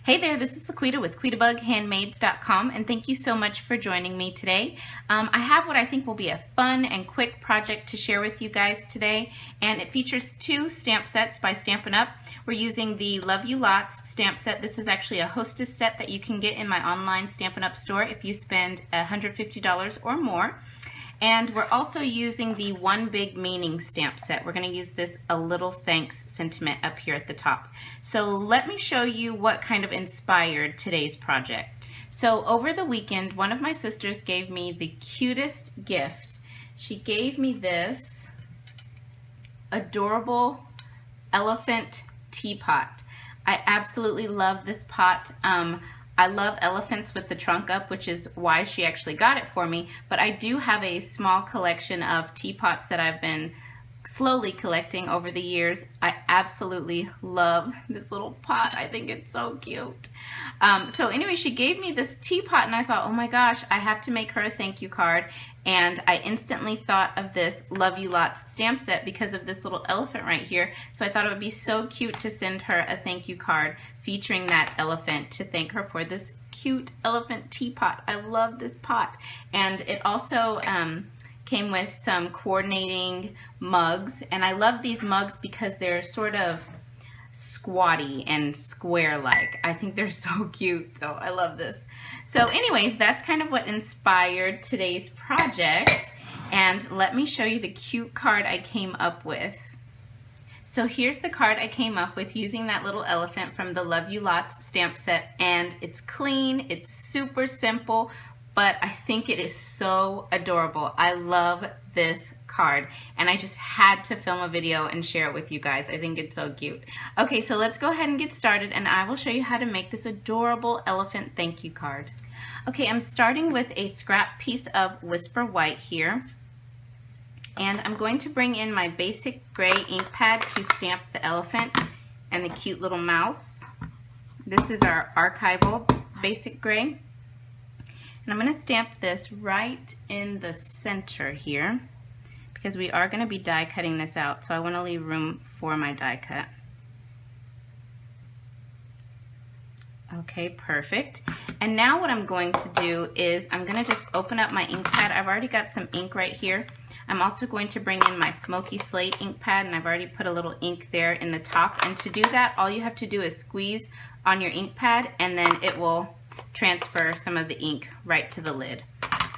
Hey there, this is LaQuita with QuitaBugHandmaids.com, and thank you so much for joining me today. I have what I think will be a fun and quick project to share with you guys today, and it features two stamp sets by Stampin' Up. We're using the Love You Lots stamp set. This is actually a hostess set that you can get in my online Stampin' Up store if you spend $150 or more. And we're also using the One Big Meaning stamp set. We're going to use this A Little Thanks sentiment up here at the top. So let me show you what kind of inspired today's project. So over the weekend, one of my sisters gave me the cutest gift. She gave me this adorable elephant teapot. I absolutely love this pot. I love elephants with the trunk up, which is why she actually got it for me, but I do have a small collection of teapots that I've been slowly collecting over the years. I absolutely love this little pot. I think it's so cute. So anyway, she gave me this teapot and I thought, oh my gosh, I have to make her a thank you card. And I instantly thought of this Love You Lots stamp set because of this little elephant right here. So I thought it would be so cute to send her a thank you card featuring that elephant to thank her for this cute elephant teapot. I love this pot. And it also came with some coordinating mugs. And I love these mugs because they're sort of squatty and square-like. I think they're so cute, so I love this. So anyways, that's kind of what inspired today's project, and let me show you the cute card I came up with. So here's the card I came up with using that little elephant from the Love You Lots stamp set, and it's clean, it's super simple, but I think it is so adorable. I love this card, and I just had to film a video and share it with you guys. I think it's so cute. Okay, so let's go ahead and get started, and I will show you how to make this adorable elephant thank you card. Okay, I'm starting with a scrap piece of Whisper White here, and I'm going to bring in my basic gray ink pad to stamp the elephant and the cute little mouse. This is our archival basic gray. And I'm going to stamp this right in the center here because we are going to be die cutting this out, so I want to leave room for my die cut. Okay, perfect. And now what I'm going to do is I'm going to just open up my ink pad. I've already got some ink right here. I'm also going to bring in my smoky slate ink pad, and I've already put a little ink there in the top. And to do that, all you have to do is squeeze on your ink pad, and then it will transfer some of the ink right to the lid.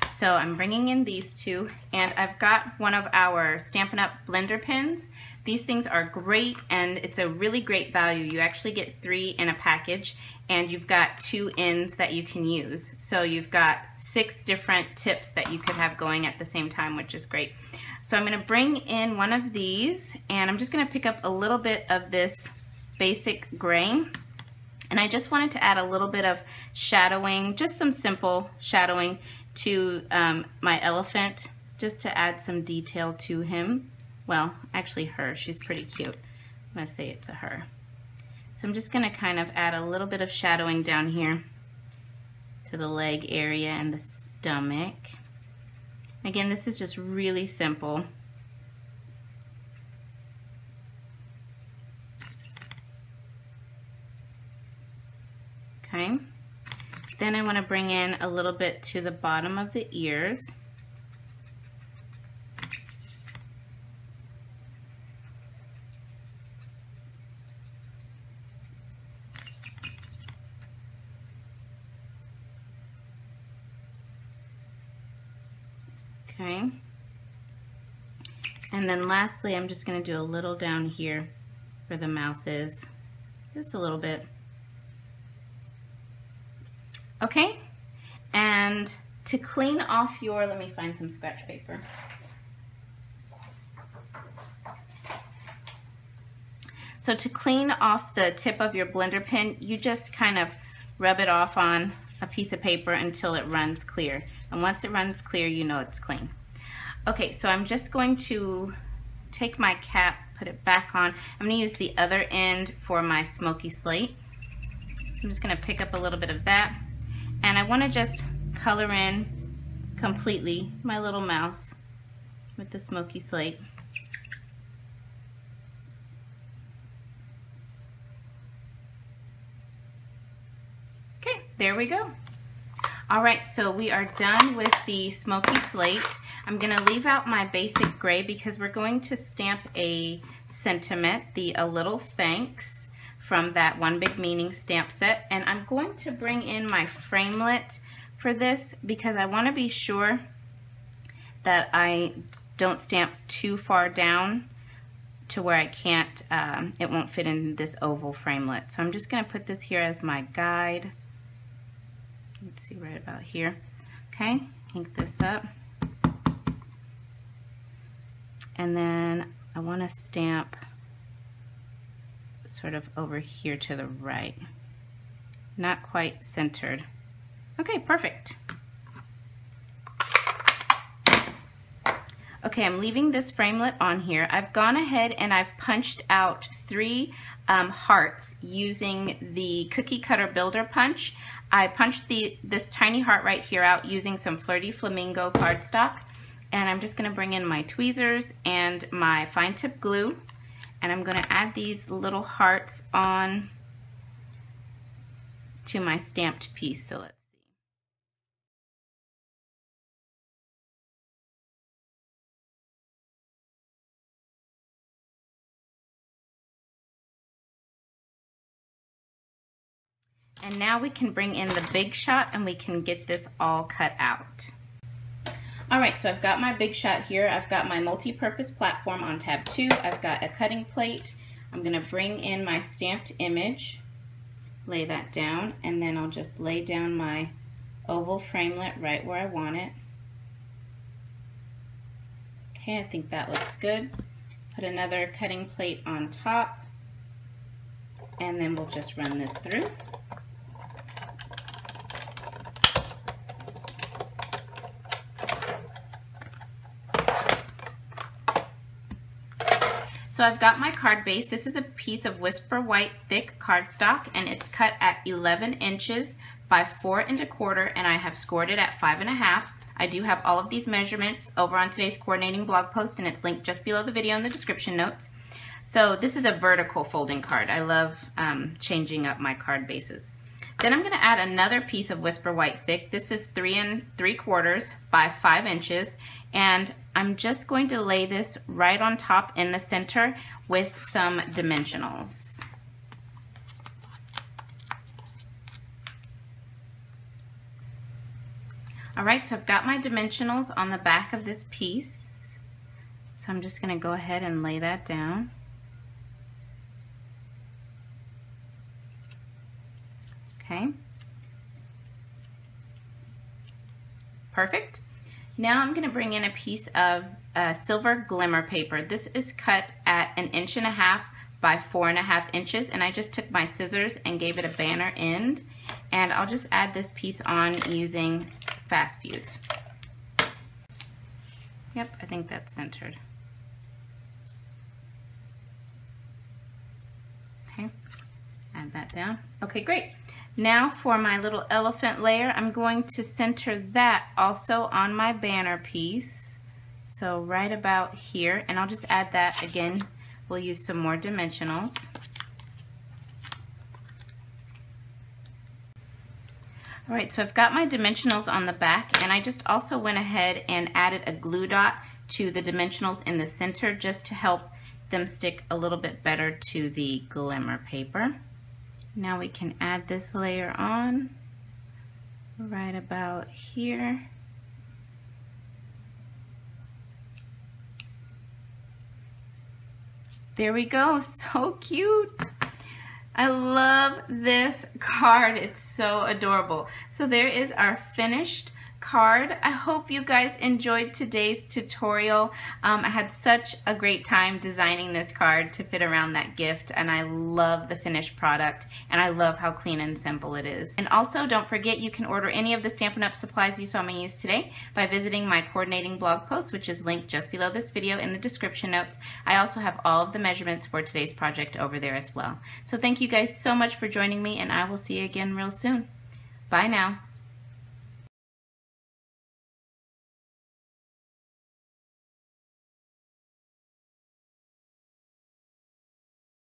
So I'm bringing in these two, and I've got one of our Stampin' Up blender pens. These things are great, and it's a really great value. You actually get 3 in a package, and you've got 2 ends that you can use. So you've got 6 different tips that you could have going at the same time, which is great. So I'm going to bring in one of these, and I'm just going to pick up a little bit of this basic gray. And I just wanted to add a little bit of shadowing, just some simple shadowing to my elephant, just to add some detail to him. Well, actually her, she's pretty cute. I'm gonna say it's a her. So I'm just gonna kind of add a little bit of shadowing down here to the leg area and the stomach. Again, this is just really simple. Okay, then I want to bring in a little bit to the bottom of the ears. Okay, and then lastly, I'm just going to do a little down here where the mouth is, just a little bit. Okay, and to clean off your, let me find some scratch paper. So to clean off the tip of your blender pen, you just kind of rub it off on a piece of paper until it runs clear. And once it runs clear, you know it's clean. Okay, so I'm just going to take my cap, put it back on. I'm going to use the other end for my smoky slate. I'm just going to pick up a little bit of that. And I want to just color in completely my little mouse with the smoky slate. there we go. All right, so we are done with the smoky slate. I'm gonna leave out my basic gray because we're going to stamp a sentiment, the A Little Thanks, from that One Big Meaning stamp set. And I'm going to bring in my framelit for this because I wanna be sure that I don't stamp too far down to where I can't, it won't fit in this oval framelit. So I'm just gonna put this here as my guide. Let's see, right about here. Okay, ink this up. And then I want to stamp sort of over here to the right. Not quite centered. Okay, perfect. Okay, I'm leaving this framelit on here. I've gone ahead and I've punched out 3 hearts using the cookie cutter builder punch. I punched this tiny heart right here out using some Flirty Flamingo cardstock, and I'm just going to bring in my tweezers and my fine tip glue, and I'm going to add these little hearts on to my stamped piece. So let's see. And now we can bring in the Big Shot and we can get this all cut out. All right, so I've got my Big Shot here. I've got my multi-purpose platform on tab 2. I've got a cutting plate. I'm gonna bring in my stamped image, lay that down, and then I'll just lay down my oval framelit right where I want it. Okay, I think that looks good. Put another cutting plate on top, and then we'll just run this through. So I've got my card base. This is a piece of Whisper White thick cardstock, and it's cut at 11 inches by 4 1/4, and I have scored it at 5 1/2. I do have all of these measurements over on today's coordinating blog post, and it's linked just below the video in the description notes. So this is a vertical folding card. I love changing up my card bases. Then I'm going to add another piece of Whisper White thick. This is 3 3/4 by 5 inches, and I'm just going to lay this right on top in the center with some dimensionals. All right, so I've got my dimensionals on the back of this piece. So I'm just going to go ahead and lay that down. Okay. Perfect. Now I'm going to bring in a piece of silver glimmer paper. This is cut at 1 1/2 by 4 1/2 inches, and I just took my scissors and gave it a banner end, and I'll just add this piece on using Fast Fuse. Yep, I think that's centered. Okay, add that down. Okay, great. Now for my little elephant layer, I'm going to center that also on my banner piece. So right about here, and I'll just add that again. We'll use some more dimensionals. All right, so I've got my dimensionals on the back, and I just also went ahead and added a glue dot to the dimensionals in the center just to help them stick a little bit better to the glimmer paper. Now we can add this layer on right about here. There we go, so cute. I love this card, it's so adorable. So there is our finished card. I hope you guys enjoyed today's tutorial. I had such a great time designing this card to fit around that gift, and I love the finished product, and I love how clean and simple it is. And also, don't forget you can order any of the Stampin' Up! Supplies you saw me use today by visiting my coordinating blog post, which is linked just below this video in the description notes. I also have all of the measurements for today's project over there as well. So thank you guys so much for joining me, and I will see you again real soon. Bye now.